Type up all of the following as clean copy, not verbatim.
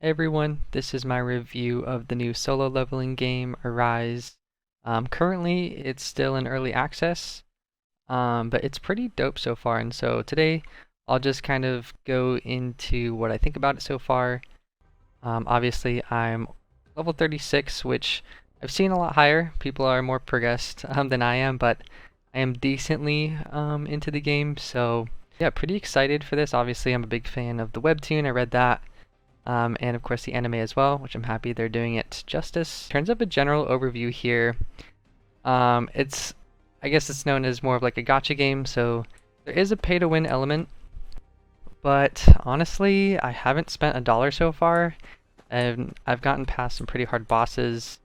Hey everyone, this is my review of the new solo leveling game, Arise. Currently, it's still in early access, but it's pretty dope so far, and so today I'll just kind of go into what I think about it so far. Obviously, I'm level 36, which I've seen a lot higher. People are more progressed than I am, but I am decently into the game, so yeah, pretty excited for this. Obviously, I'm a big fan of the webtoon, I read that. And of course the anime as well, which I'm happy they're doing it justice. In terms of a general overview here, it's I guess it's known as more of like a gacha game, so there is a pay to win element, but honestly, I haven't spent $1 so far, and I've gotten past some pretty hard bosses.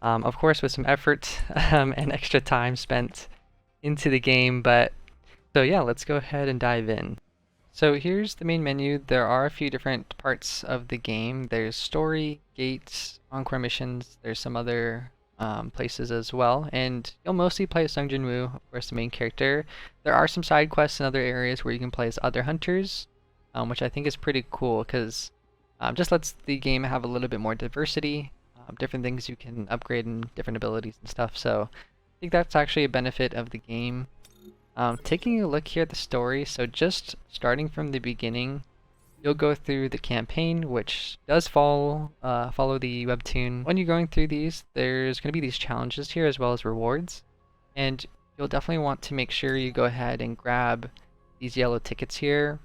Of course, with some effort and extra time spent into the game, but so yeah, let's go ahead and dive in. So here's the main menu. There are a few different parts of the game. There's story, gates, encore missions. There's some other places as well. And you'll mostly play as Sung Jin-woo, of course, the main character. There are some side quests in other areas where you can play as other hunters, which I think is pretty cool because just lets the game have a little bit more diversity, different things you can upgrade and different abilities and stuff. So I think that's actually a benefit of the game. Taking a look here at the story, so just starting from the beginning, you'll go through the campaign, which does follow the webtoon. When you're going through these, there's going to be these challenges here as well as rewards, and you'll definitely want to make sure you go ahead and grab these yellow tickets here.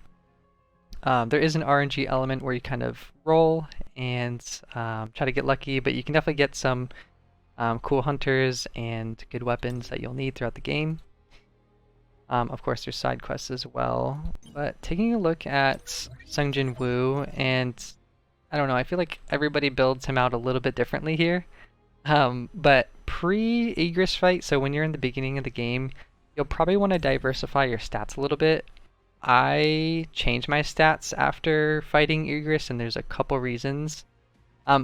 There is an RNG element where you kind of roll and try to get lucky, but you can definitely get some cool hunters and good weapons that you'll need throughout the game. Of course, there's side quests as well. But taking a look at Sung Jin Woo, and I don't know, I feel like everybody builds him out a little bit differently here. But pre-Egress fight, so when you're in the beginning of the game, you'll probably want to diversify your stats a little bit. I changed my stats after fighting Egress, and there's a couple reasons.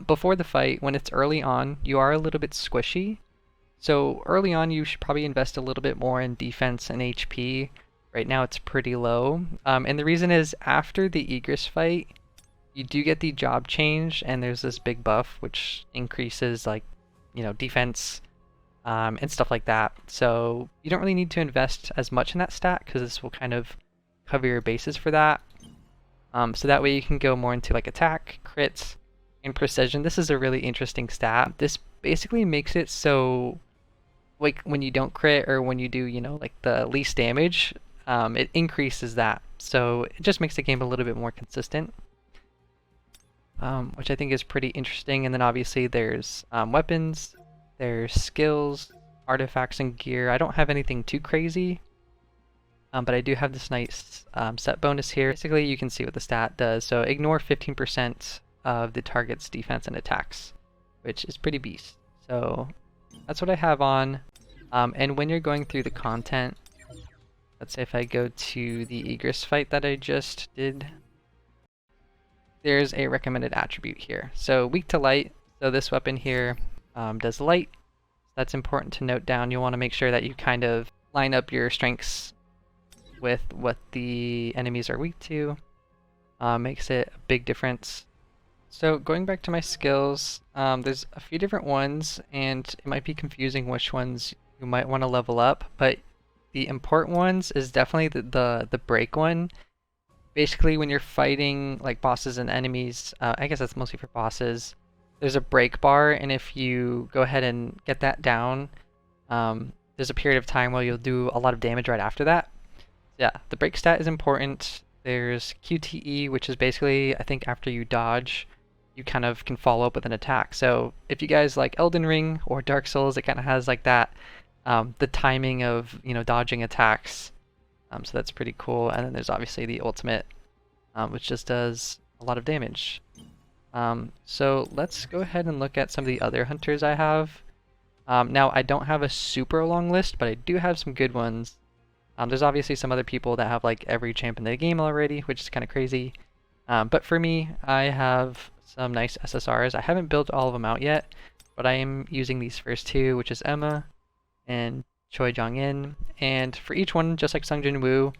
Before the fight, when it's early on, you are a little bit squishy. So early on, you should probably invest a little bit more in defense and HP. Right now, it's pretty low. And the reason is after the Egress fight, you do get the job change, and there's this big buff which increases defense and stuff like that. So you don't really need to invest as much in that stat because this will kind of cover your bases for that. So that way you can go more into like attack, crits, and precision. This is a really interesting stat. This basically makes it so like when you don't crit or when you do, like the least damage, it increases that. So it just makes the game a little bit more consistent, which I think is pretty interesting. And then obviously there's weapons, there's skills, artifacts, and gear. I don't have anything too crazy, but I do have this nice set bonus here. Basically, you can see what the stat does. So ignore 15% of the target's defense and attacks, which is pretty beast. So that's what I have on. And when you're going through the content, let's say if I go to the Egress fight that I just did, there's a recommended attribute here. So weak to light, so this weapon here does light. That's important to note down. You'll want to make sure that you kind of line up your strengths with what the enemies are weak to. Makes it a big difference. So going back to my skills, there's a few different ones, and it might be confusing which ones you might want to level up, but the important ones is definitely the break one. Basically, when you're fighting like bosses and enemies, I guess that's mostly for bosses, there's a break bar, and if you go ahead and get that down, there's a period of time where you'll do a lot of damage right after that. Yeah, the break stat is important. There's QTE, which is basically, I think after you dodge, you kind of can follow up with an attack. So if you guys like Elden Ring or Dark Souls, it kind of has like that, the timing of, dodging attacks. So that's pretty cool. And then there's obviously the ultimate, which just does a lot of damage. So let's go ahead and look at some of the other hunters I have. Now, I don't have a super long list, but I do have some good ones. There's obviously some other people that have like every champ in the game already, which is kind of crazy. But for me, I have some nice SSRs. I haven't built all of them out yet, but I am using these first two, which is Emma and Choi Jong-in. And for each one, just like Sung Jin Woo,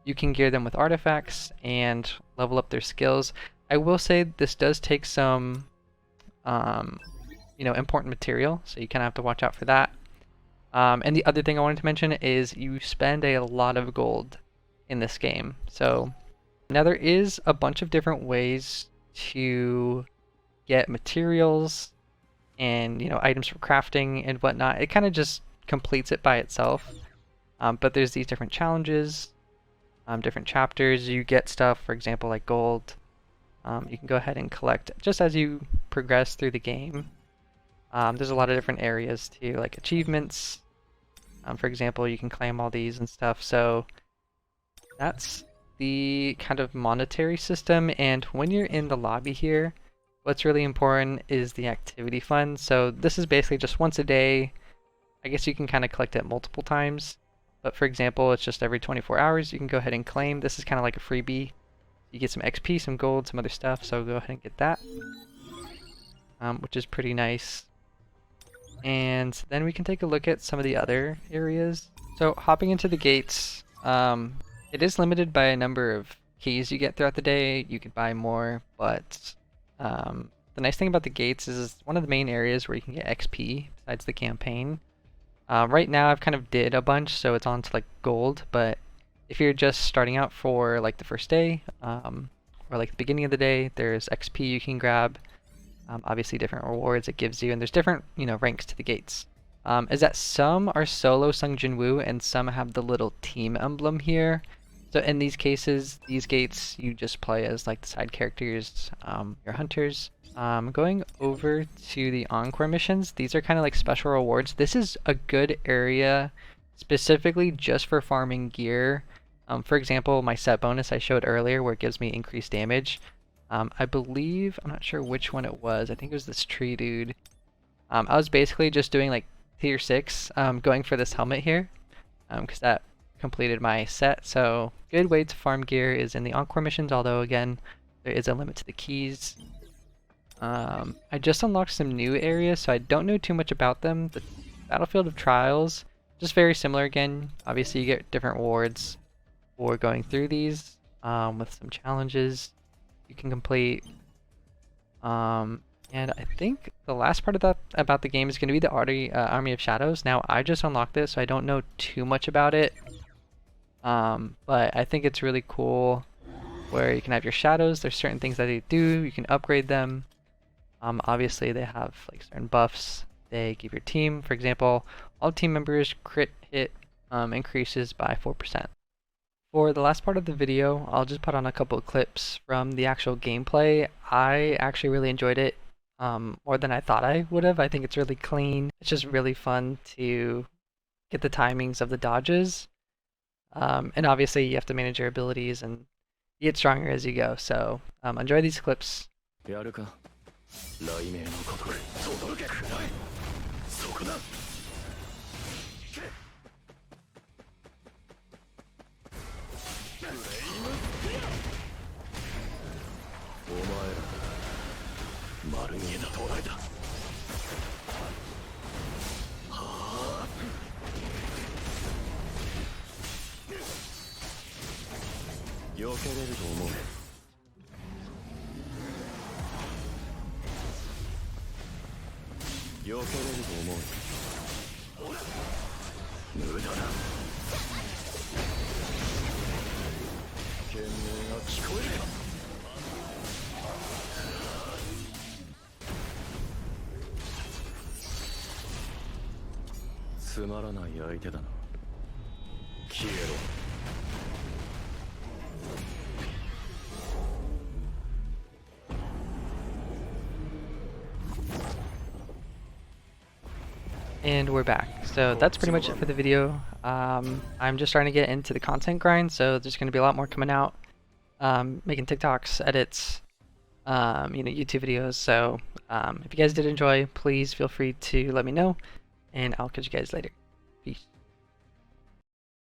you can gear them with artifacts and level up their skills. I will say this does take some, important material, so you kind of have to watch out for that. And the other thing I wanted to mention is you spend a lot of gold in this game. So now there is a bunch of different ways to get materials and items for crafting and whatnot. It kind of just completes it by itself. But there's these different challenges, different chapters. You get stuff, for example, like gold. You can go ahead and collect just as you progress through the game. There's a lot of different areas too, like achievements. For example, you can claim all these and stuff. So that's the kind of monetary system. And when you're in the lobby here, what's really important is the activity fund. So this is basically just once a day. I guess you can kind of collect it multiple times. But for example, it's just every 24 hours you can go ahead and claim. This is kind of like a freebie. You get some XP, some gold, some other stuff. So go ahead and get that, which is pretty nice. And then we can take a look at some of the other areas. So hopping into the gates, it is limited by a number of keys you get throughout the day. You could buy more, but the nice thing about the gates is it's one of the main areas where you can get XP besides the campaign. Right now I've kind of did a bunch, so it's on to like gold, but if you're just starting out for like the first day, or like the beginning of the day, there's XP you can grab. Obviously different rewards it gives you, and there's different ranks to the gates. Is that some are solo Sung Jin Woo and some have the little team emblem here. So in these cases, these gates you just play as like the side characters, your hunters. Going over to the Encore missions, these are kind of like special rewards. This is a good area specifically just for farming gear. For example, my set bonus I showed earlier where it gives me increased damage. I believe, I'm not sure which one it was, I think it was this tree dude. I was basically just doing like tier 6, going for this helmet here, because that completed my set. So good way to farm gear is in the Encore missions, although again, there is a limit to the keys. I just unlocked some new areas, so I don't know too much about them. The Battlefield of Trials, just very similar again. Obviously you get different rewards for going through these, with some challenges you can complete. And I think the last part of that about the game is going to be the Army of Shadows. Now I just unlocked this, so I don't know too much about it. But I think it's really cool where you can have your shadows. There's certain things that they do. You can upgrade them. Obviously they have like certain buffs they give your team. For example, all team members crit hit increases by 4%. For the last part of the video, I'll just put on a couple of clips from the actual gameplay. I actually really enjoyed it, more than I thought I would have. I think it's really clean. It's just really fun to get the timings of the dodges. And obviously you have to manage your abilities and you get stronger as you go. So enjoy these clips. つまらない相手だな。消えろ。And we're back. So that's pretty much it for the video. I'm just starting to get into the content grind, so there's going to be a lot more coming out. Making TikToks, edits, YouTube videos. So if you guys did enjoy, please feel free to let me know, and I'll catch you guys later.